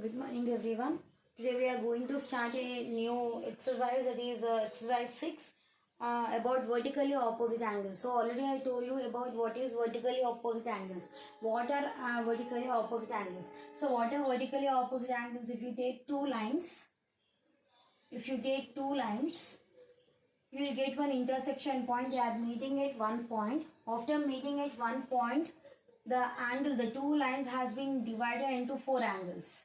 Good morning, everyone. Today we are going to start a new exercise, that is exercise 6 about vertically opposite angles. So already I told you about what is vertically opposite angles. What are vertically opposite angles? So what are vertically opposite angles? If you take two lines, you will get one intersection point. They are meeting at one point. After meeting at one point, the two lines has been divided into four angles.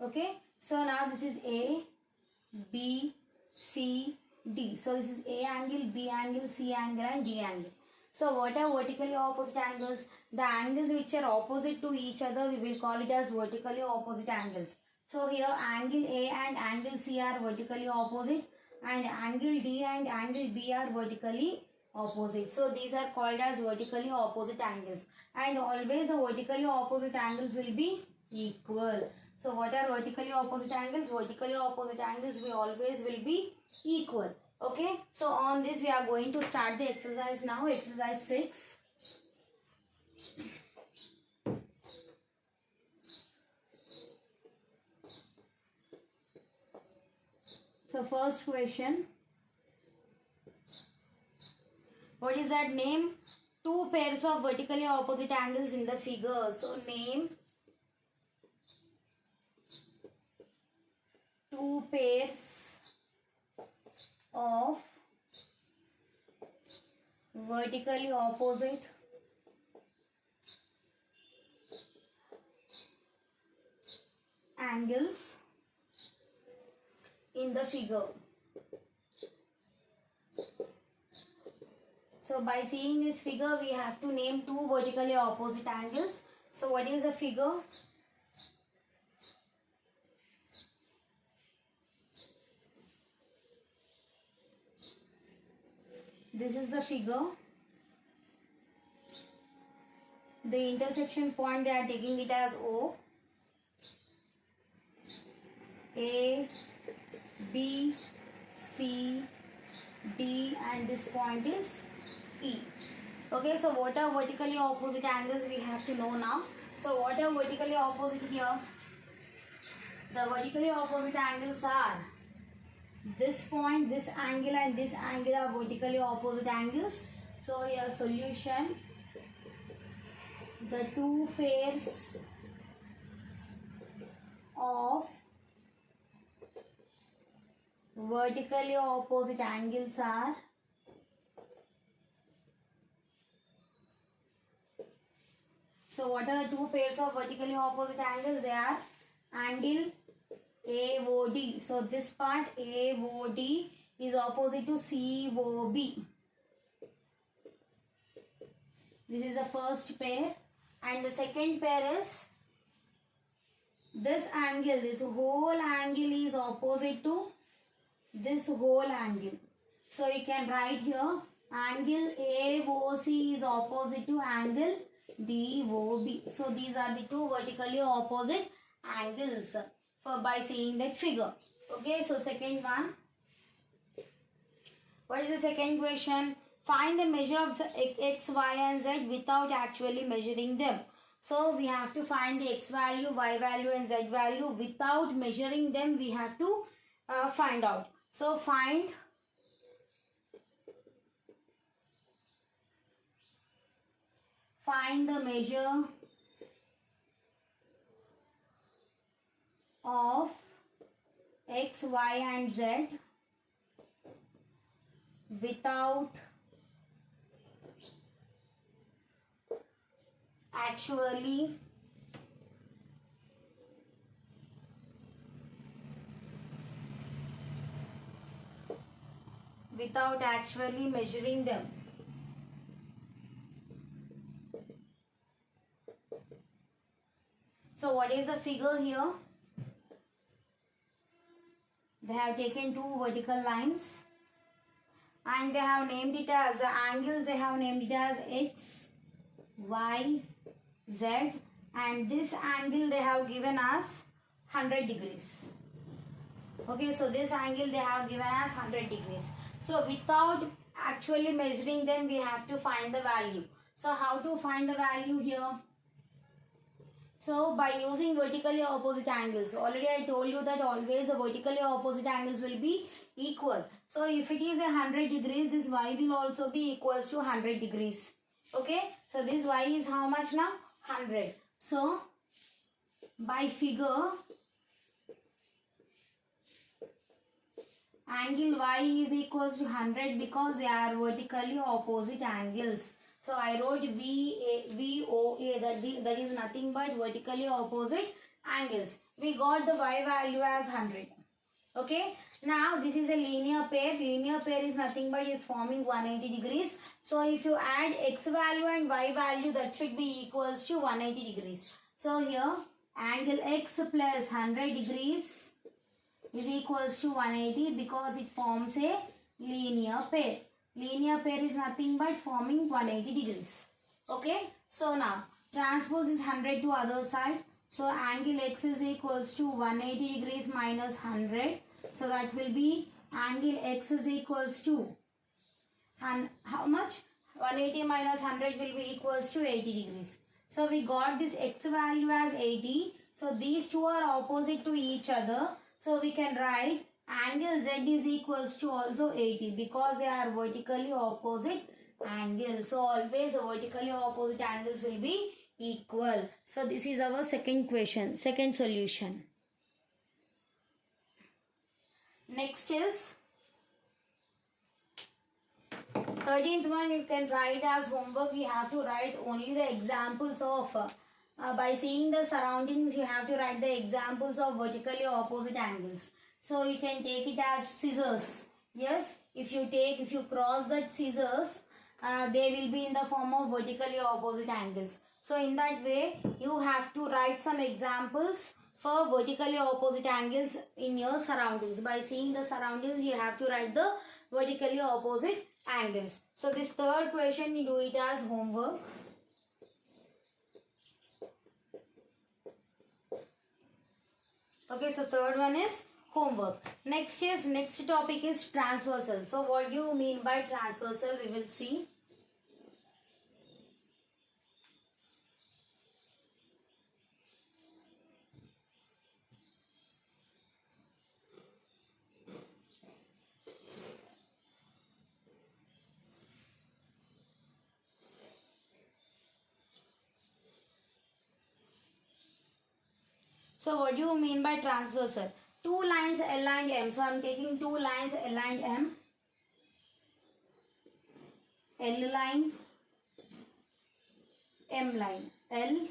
Okay, so now this is A, B, C, D. So this is A angle, B angle, C angle and D angle. So what are vertically opposite angles? The angles which are opposite to each other, we will call it as vertically opposite angles. So here angle A and angle C are vertically opposite, and angle D and angle B are vertically opposite. So these are called as vertically opposite angles, and always the vertically opposite angles will be equal. So what are vertically opposite angles? Vertically opposite angles we always will be equal. Okay. So on this we are going to start the exercise now. Exercise 6. So first question. What is that? Name two pairs of vertically opposite angles in the figure. So name two pairs of vertically opposite angles in the figure. So by seeing this figure, we have to name two vertically opposite angles. So what is the figure? This is the figure. The intersection point, they are taking it as O. A, B, C, D, and this point is E. Okay, so what are vertically opposite angles we have to know now. So what are vertically opposite here? The vertically opposite angles are this point, this angle and this angle are vertically opposite angles. So here solution, the two pairs of vertically opposite angles are so what are the two pairs of vertically opposite angles? They are angle AOD. So this part AOD is opposite to COB. This is the first pair, and the second pair is this angle. This whole angle is opposite to this whole angle. So you can write here angle AOC is opposite to angle DOB. So these are the two vertically opposite angles by seeing that figure. Okay, so second one. What is the second question? Find the measure of x, y and z without actually measuring them. So we have to find the x value, y value and z value without measuring them. We have to find out. So find the measure of x, y and z without actually measuring them. So what is the figure here? They have taken two vertical lines and they have named it as the angles. They have named it as x, y, z, and this angle they have given us 100 degrees. Okay, so this angle they have given us 100 degrees. So without actually measuring them, we have to find the value. So how to find the value here? So by using vertically opposite angles, already I told you that always the vertically opposite angles will be equal. So if it is 100 degrees, this y will also be equals to 100 degrees. Okay. So this y is how much now? 100. So by figure, angle y is equals to 100 because they are vertically opposite angles. So I wrote VOA, that is nothing but vertically opposite angles. We got the y value as 100. Okay. Now this is a linear pair. Linear pair is nothing but is forming 180 degrees. So if you add x value and y value, that should be equals to 180 degrees. So here angle x plus 100 degrees is equals to 180 because it forms a linear pair. Linear pair is nothing but forming 180 degrees. Okay. So now transpose is 100 to other side. So angle x is equals to 180 degrees minus 100. So that will be angle x is equals to, and how much? 180 minus 100 will be equals to 80 degrees. So we got this x value as 80. So these two are opposite to each other. So we can write angle z is equals to also 80 because they are vertically opposite angles. So always the vertically opposite angles will be equal. So this is our second question, second solution. Next is 13th one. You can write as homework. We have to write only the examples of by seeing the surroundings, you have to write the examples of vertically opposite angles. So you can take it as scissors. Yes, if you cross that scissors, they will be in the form of vertically opposite angles. So in that way, you have to write some examples for vertically opposite angles in your surroundings. By seeing the surroundings, you have to write the vertically opposite angles. So this third question, you do it as homework. Okay, so third one is homework. Next topic is transversal. So what do you mean by transversal? We will see. So what do you mean by transversal? Two lines L and M. So I am taking two lines L and M. L line, M line. L,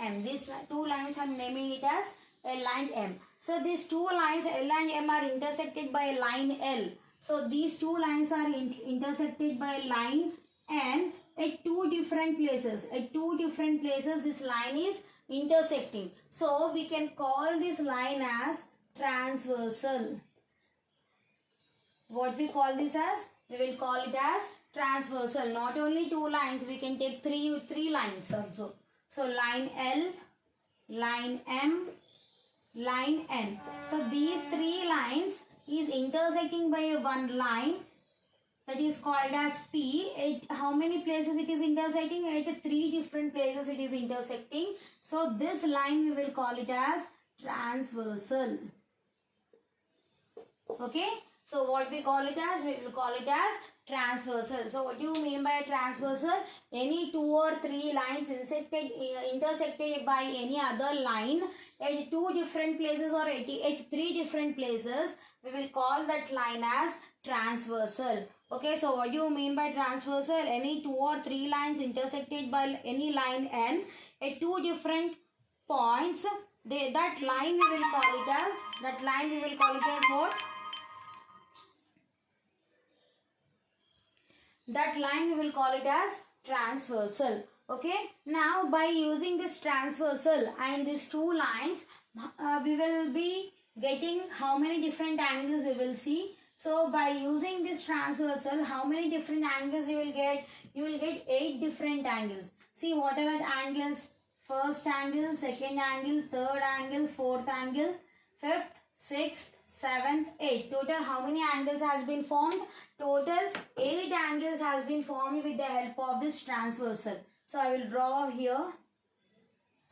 M. These two lines I am naming it as L and M. So these two lines L and M are intersected by a line L. So these two lines are intersected by a line N at two different places. At two different places this line is intersecting. So we can call this line as transversal. What we call this as? We will call it as transversal. Not only two lines, we can take three lines also. So line L, line M, line N. So these three lines is intersecting by one line that is called as P. At how many places it is intersecting? At three different places it is intersecting. So this line we will call it as transversal. Okay. So what we call it as? We will call it as transversal. So what do you mean by transversal? Any two or three lines intersected by any other line at two different places or at three different places, we will call that line as transversal. Okay, so what do you mean by transversal? Any two or three lines intersected by any line N at two different points, that line we will call it as what? That line we will call it as transversal. Okay. Now by using this transversal and these two lines, we will be getting how many different angles we will see. So by using this transversal, how many different angles you will get? You will get 8 different angles. See what are the angles? First angle, second angle, third angle, fourth angle, fifth, sixth, 7, 8. Total how many angles has been formed? Total 8 angles has been formed with the help of this transversal. So I will draw here.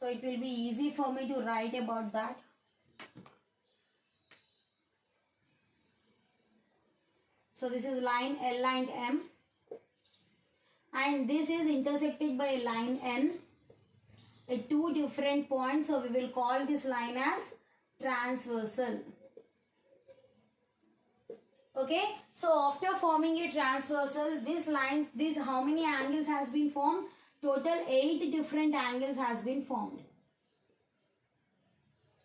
So it will be easy for me to write about that. So this is line L and M, and this is intersected by line N at two different points. So we will call this line as transversal. Okay, so after forming a transversal, this lines, this how many angles has been formed? Total 8 different angles has been formed.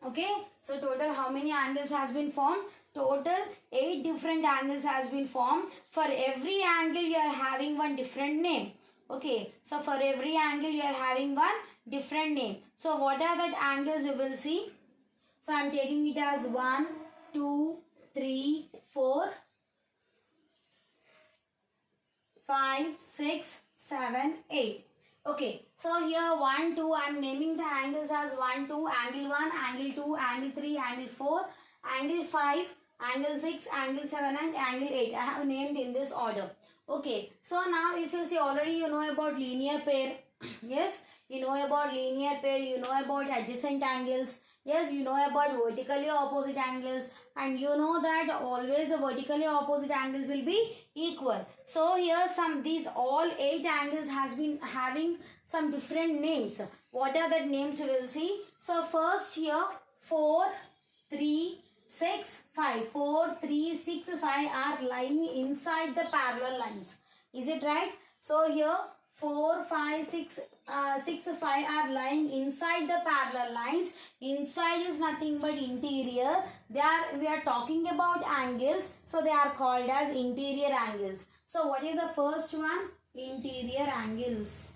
Okay, so total how many angles has been formed? Total 8 different angles has been formed. For every angle you are having one different name. Okay, so for every angle you are having one different name. So what are that angles you will see? So I am taking it as 1, 2, 3, 4, 5, 6, 7, 8. Okay, so here 1, 2, I am naming the angles as 1, 2, angle 1, angle 2, angle 3, angle 4, angle 5, angle 6, angle 7 and angle 8. I have named in this order. Okay, so now if you see, already you know about linear pair. Yes, you know about linear pair, you know about adjacent angles. Yes, you know about vertically opposite angles, and you know that always the vertically opposite angles will be equal. So here these all 8 angles has been having some different names. What are the names you will see? So first here 4, 3, 6, 5. 4, 3, 6, 5 are lying inside the parallel lines. Is it right? So here 4, 5, 6, 6, 5 are lying inside the parallel lines. Inside is nothing but interior. We are talking about angles. So they are called as interior angles. So what is the first one? Interior angles.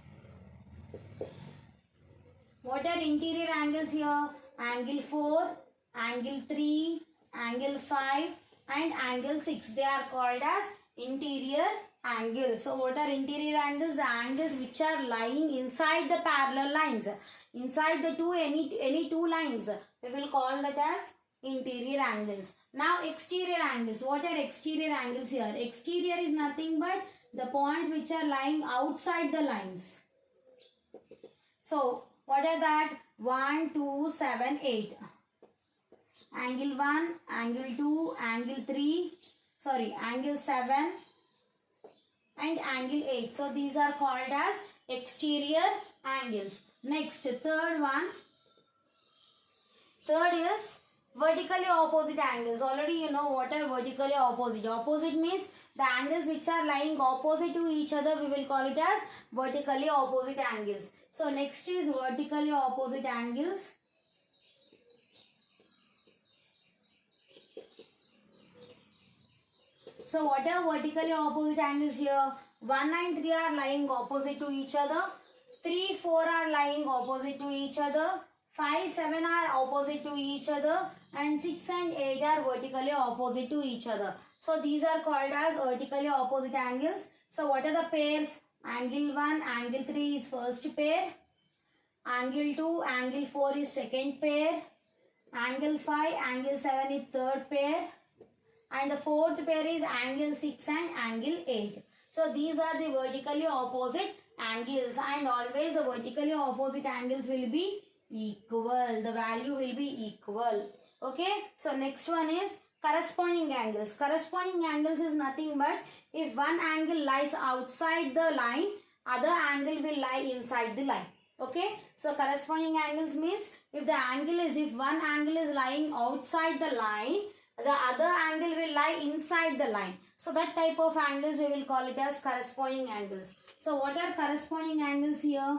What are interior angles here? Angle 4, angle 3, angle 5 and angle 6. They are called as interior angles. So what are interior angles? The angles which are lying inside the parallel lines. Inside the any two lines. We will call that as interior angles. Now exterior angles. What are exterior angles here? Exterior is nothing but the points which are lying outside the lines. So what are that? 1, 2, 7, 8. Angle 1, angle 2, angle 3, angle 7 and angle 8. So these are called as exterior angles. Next, third one. Third is vertically opposite angles. Already you know what are vertically opposite. Opposite means the angles which are lying opposite to each other, we will call it as vertically opposite angles. So next is vertically opposite angles. So what are vertically opposite angles here? 1 and 3 are lying opposite to each other. 3, 4 are lying opposite to each other. 5, 7 are opposite to each other. And 6 and 8 are vertically opposite to each other. So these are called as vertically opposite angles. So what are the pairs? Angle 1, angle 3 is first pair. Angle 2, angle 4 is second pair. Angle 5, angle 7 is third pair. And the fourth pair is angle 6 and angle 8. So these are the vertically opposite angles, and always the vertically opposite angles will be equal. The value will be equal. Okay. So next one is corresponding angles. Corresponding angles is nothing but if one angle lies outside the line, other angle will lie inside the line. Okay. So corresponding angles means if one angle is lying outside the line, the other angle will lie inside the line. So that type of angles we will call it as corresponding angles. So what are corresponding angles here?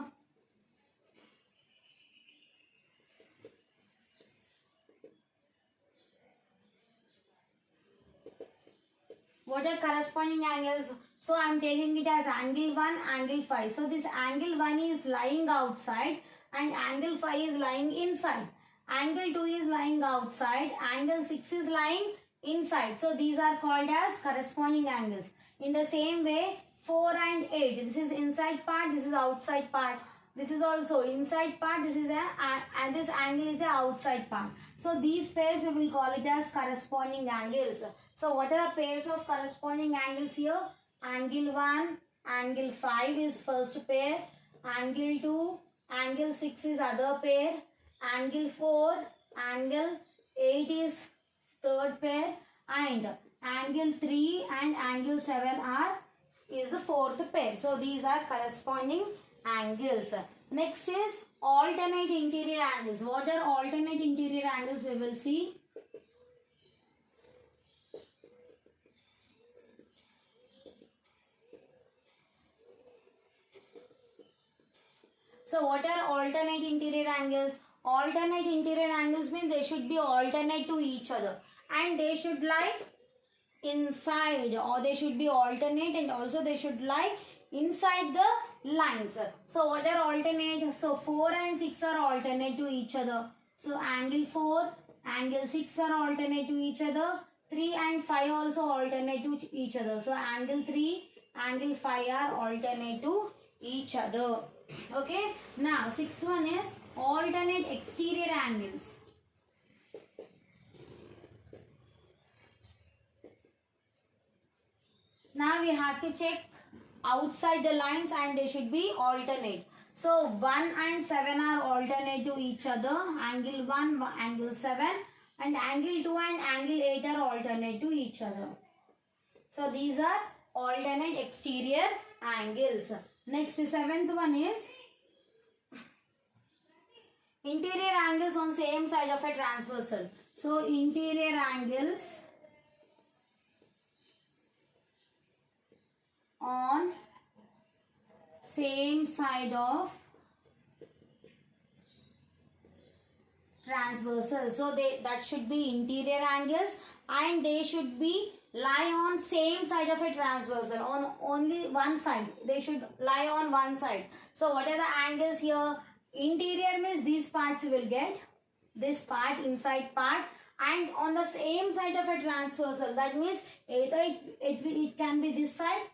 What are corresponding angles? So I am taking it as angle 1, angle 5. So this angle 1 is lying outside and angle 5 is lying inside. Angle 2 is lying outside, angle 6 is lying inside. So these are called as corresponding angles. In the same way, 4 and 8, this is inside part, this is outside part. This is also inside part, this is and this angle is the outside part. So these pairs we will call it as corresponding angles. So what are the pairs of corresponding angles here? Angle 1, angle 5 is first pair. Angle 2, angle 6 is other pair, angle 4, angle 8 is third pair, and angle 3 and angle 7 is the fourth pair. So these are corresponding angles. Next is alternate interior angles. What are alternate interior angles? We will see. So what are alternate interior angles? Alternate interior angles means they should be alternate to each other and they should lie inside, or they should be alternate and also they should lie inside the lines. So what are alternate? So 4 and 6 are alternate to each other. So angle 4, angle 6 are alternate to each other. 3 and 5 also alternate to each other. So angle 3, angle 5 are alternate to each other. Okay. Now sixth one is alternate exterior angles. Now we have to check outside the lines and they should be alternate. So 1 and 7 are alternate to each other. Angle 1, angle 7, and angle 2 and angle 8 are alternate to each other. So these are alternate exterior angles. Next, seventh one is interior angles on same side of a transversal. So interior angles on same side of transversal. So that should be interior angles and they should be lie on same side of a transversal, on only one side. They should lie on one side. So what are the angles here? Interior means these parts you will get, this part, inside part, and on the same side of a transversal. That means either it can be this side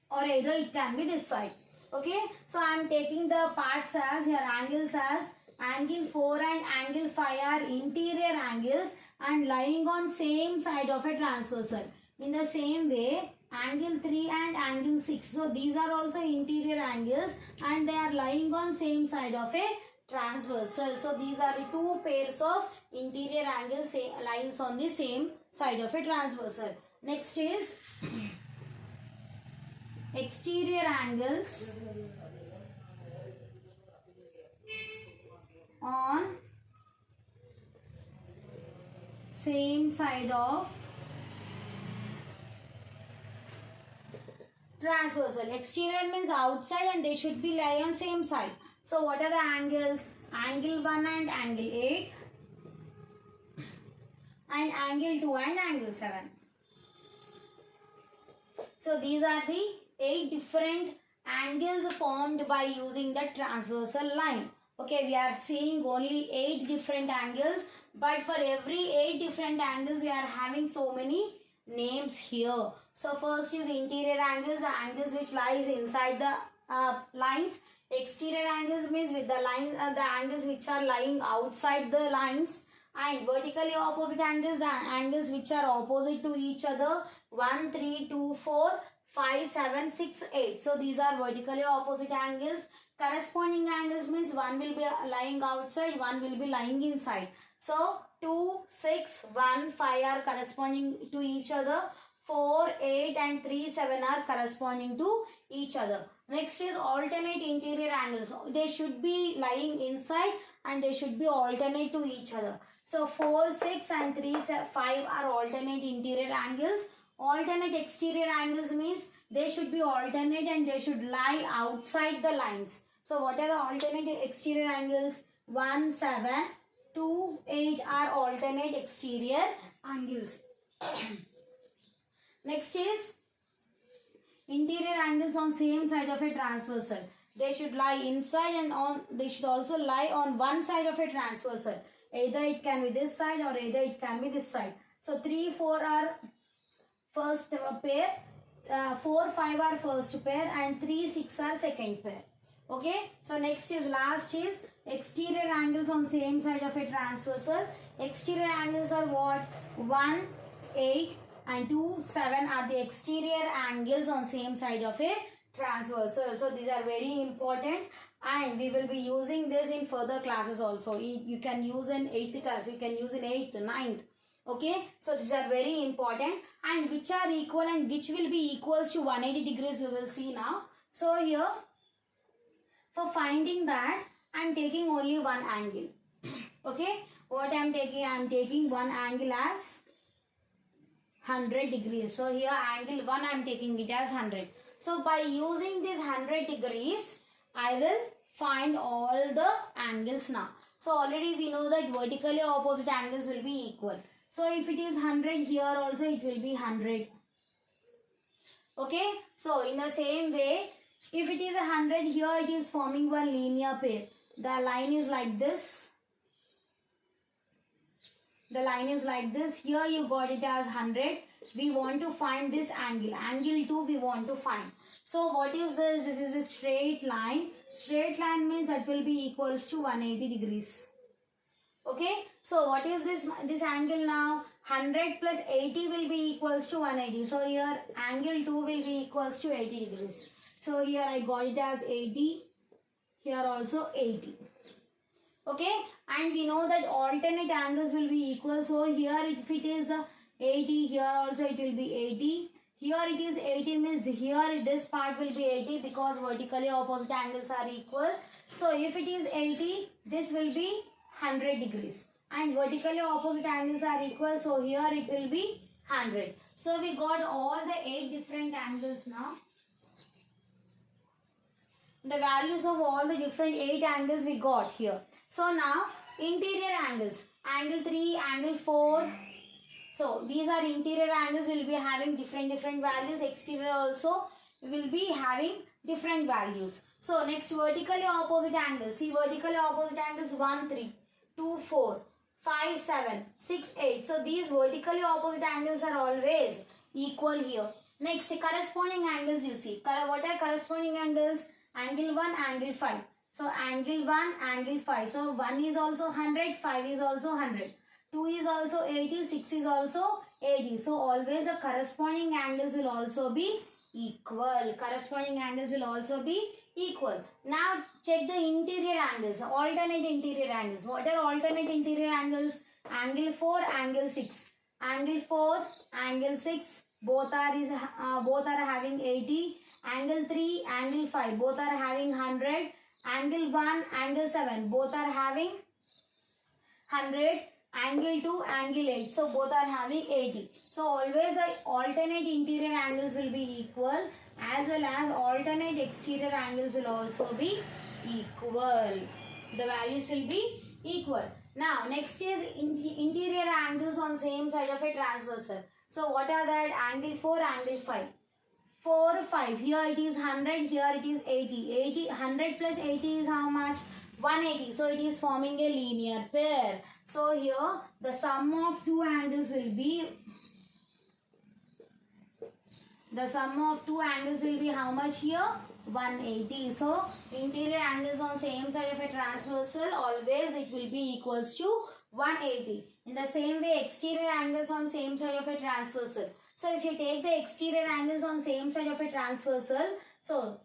or either it can be this side. Okay, so I am taking the parts as here, angles as angle 4 and angle 5 are interior angles and lying on same side of a transversal. In the same way, angle 3 and angle 6, so these are also interior angles and they are lying on same side of a transversal. So these are the two pairs of interior angles lines on the same side of a transversal. Next is exterior angles on same side of transversal. Exterior means outside and they should be lie on same side. So what are the angles? Angle 1 and angle 8 and angle 2 and angle 7. So these are the 8 different angles formed by using the transversal line. Okay, we are seeing only 8 different angles, but for every 8 different angles we are having so many names here. So first is interior angles, the angles which lies inside the lines. Exterior angles means with the the angles which are lying outside the lines. And vertically opposite angles, the angles which are opposite to each other. 1, 3, 2, 4, 5, 7, 6, 8. So these are vertically opposite angles. Corresponding angles means one will be lying outside, one will be lying inside. So 2, 6, 1, 5 are corresponding to each other. 4, 8 and 3, 7 are corresponding to each other. Next is alternate interior angles. They should be lying inside and they should be alternate to each other. So 4, 6 and 3, 5 are alternate interior angles. Alternate exterior angles means they should be alternate and they should lie outside the lines. So what are the alternate exterior angles? 1, 7, 2, 8 are alternate exterior angles. Next is interior angles on same side of a transversal. They should lie inside and they should also lie on one side of a transversal. Either it can be this side or either it can be this side. So 3, 4 are first pair, 4, 5 are first pair and 3, 6 are second pair. Okay, so next is last is exterior angles on same side of a transversal. Exterior angles are what? 1, 8 and 2, 7 are the exterior angles on same side of a transversal. So these are very important and we will be using this in further classes also. You can use in 8th class, we can use in 8th, 9th. Okay, so these are very important, and which are equal and which will be equals to 180 degrees we will see now. So here, for finding that, I am taking only one angle. Okay, what I am taking one angle as 100 degrees. So here angle 1 I am taking it as 100. So by using this 100 degrees, I will find all the angles now. So already we know that vertically opposite angles will be equal. So if it is 100 here also, it will be 100. Okay, so in the same way, if it is 100 here, it is forming one linear pair. The line is like this. The line is like this. Here you got it as 100. We want to find this angle. Angle 2 we want to find. So what is this? This is a straight line. Straight line means that will be equals to 180 degrees. Okay. So what is this angle now? 100 plus 80 will be equals to 180. So here angle 2 will be equals to 80 degrees. So here I got it as 80. Here also 80. Okay, and we know that alternate angles will be equal. So here if it is 80, here also it will be 80. Here it is 80 means here this part will be 80 because vertically opposite angles are equal. So if it is 80, this will be 100 degrees. And vertically opposite angles are equal. So here it will be 100. So we got all the 8 different angles now. The values of all the different 8 angles we got here. So now interior angles, angle 3, angle 4. So these are interior angles, will be having different values. Exterior also will be having different values. So next vertically opposite angles. See vertically opposite angles 1, 3, 2, 4, 5, 7, 6, 8. So these vertically opposite angles are always equal here. Next corresponding angles you see. What are corresponding angles? Angle 1, angle 5. So angle 1, angle 5. So 1 is also 100, 5 is also 100. 2 is also 80, 6 is also 80. So always the corresponding angles will also be equal. Corresponding angles will also be equal. Now check the interior angles, alternate interior angles. What are alternate interior angles? Angle 4, angle 6. Angle 4, angle 6. Both are having 80. Angle 3, angle 5. Both are having 100. Angle 1, angle 7. Both are having 100. Angle 2, angle 8. So both are having 80. So always the alternate interior angles will be equal, as well as alternate exterior angles will also be equal. The values will be equal. Now next is interior angles on same side of a transversal. So what are that? Angle 4, angle 5. 4, 5. Here it is 100, here it is 80. 100 plus 80 is how much? 180. So it is forming a linear pair. So here the sum of two angles will be how much here? 180. So interior angles on same side of a transversal, always it will be equals to 180. In the same way, exterior angles on same side of a transversal. So if you take the exterior angles on same side of a transversal, so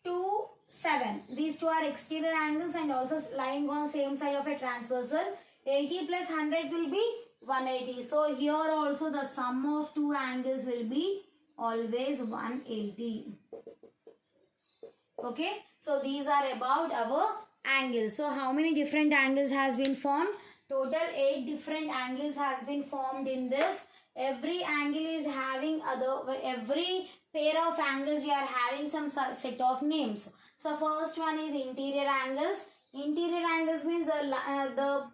2, 7. These two are exterior angles and also lying on same side of a transversal. 80 plus 100 will be 180. So here also the sum of two angles will be always 180. Okay. So these are about our angles. So how many different angles has been formed? Total 8 different angles has been formed in this. Every angle is having every pair of angles you are having some set of names. So first one is interior angles. Interior angles means the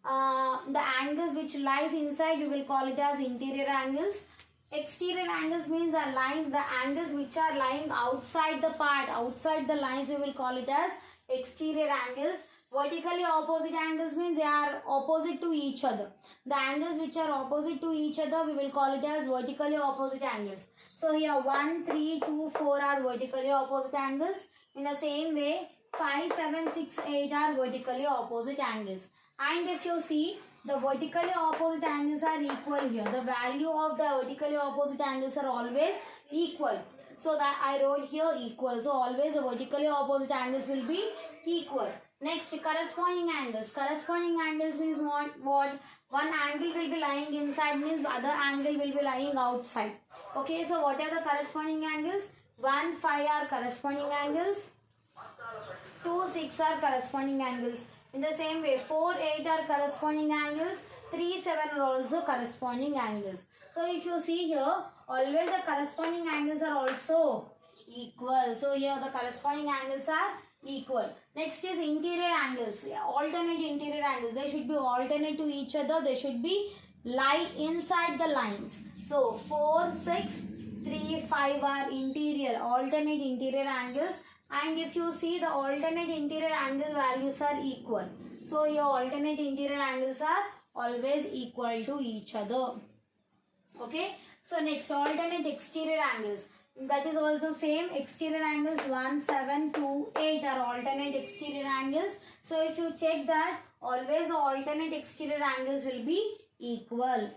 angles which lies inside, we will call it as interior angles. Exterior angles means the angles which are lying outside the part, outside the lines, we will call it as exterior angles. Vertically opposite angles means they are opposite to each other. The angles which are opposite to each other, we will call it as vertically opposite angles. So here 1, 3, 2, 4 are vertically opposite angles. In the same way, 5, 7, 6, 8 are vertically opposite angles. And if you see, the vertically opposite angles are equal here. The value of the vertically opposite angles are always equal. So that I wrote here equal. So always the vertically opposite angles will be equal. Next, corresponding angles. Corresponding angles means what? One angle will be lying inside means other angle will be lying outside. Okay, so what are the corresponding angles? 1, 5 are corresponding angles. 2, 6 are corresponding angles. In the same way, 4, 8 are corresponding angles. 3, 7 are also corresponding angles. So if you see here, always the corresponding angles are also equal. So here the corresponding angles are equal. Next is interior angles. Alternate interior angles. They should be alternate to each other. They should be lie inside the lines. So 4, 6, 3, 5 are interior, alternate interior angles. And if you see the alternate interior angle values are equal. So your alternate interior angles are always equal to each other. Okay. So next, alternate exterior angles. That is also same. Exterior angles 1, 7, 2, 8 are alternate exterior angles. So if you check that, always the alternate exterior angles will be equal.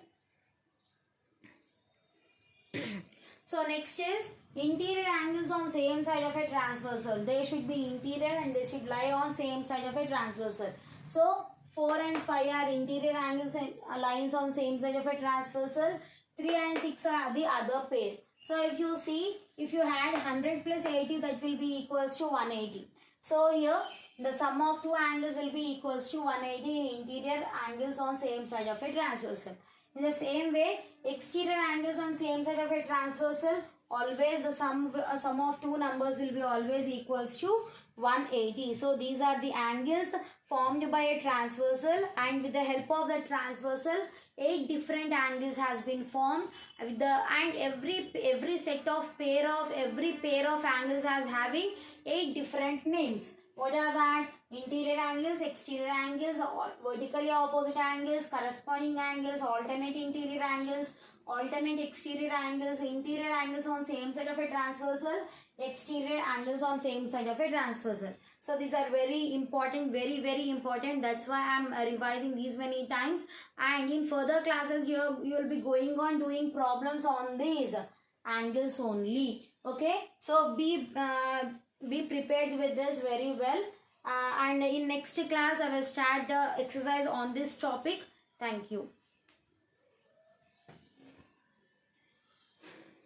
So next is interior angles on same side of a transversal. They should be interior and they should lie on same side of a transversal. So 4 and 5 are interior angles and lines on same side of a transversal. 3 and 6 are the other pair. So if you see, if you had 100 plus 80, that will be equals to 180. So here the sum of two angles will be equals to 180 interior angles on same side of a transversal. In the same way, exterior angles on same side of a transversal, always the sum of two numbers will be always equals to 180. So these are the angles formed by a transversal, and with the help of the transversal, 8 different angles has been formed. With the and every set of pair of angles has having 8 different names. What are that? Interior angles, exterior angles, vertically opposite angles, corresponding angles, alternate interior angles, alternate exterior angles, interior angles on same side of a transversal, exterior angles on same side of a transversal. So these are very important, very, very important. That's why I'm revising these many times. And in further classes, you will be going on doing problems on these angles only. Okay. So be prepared with this very well. And in next class, I will start the exercise on this topic. Thank you.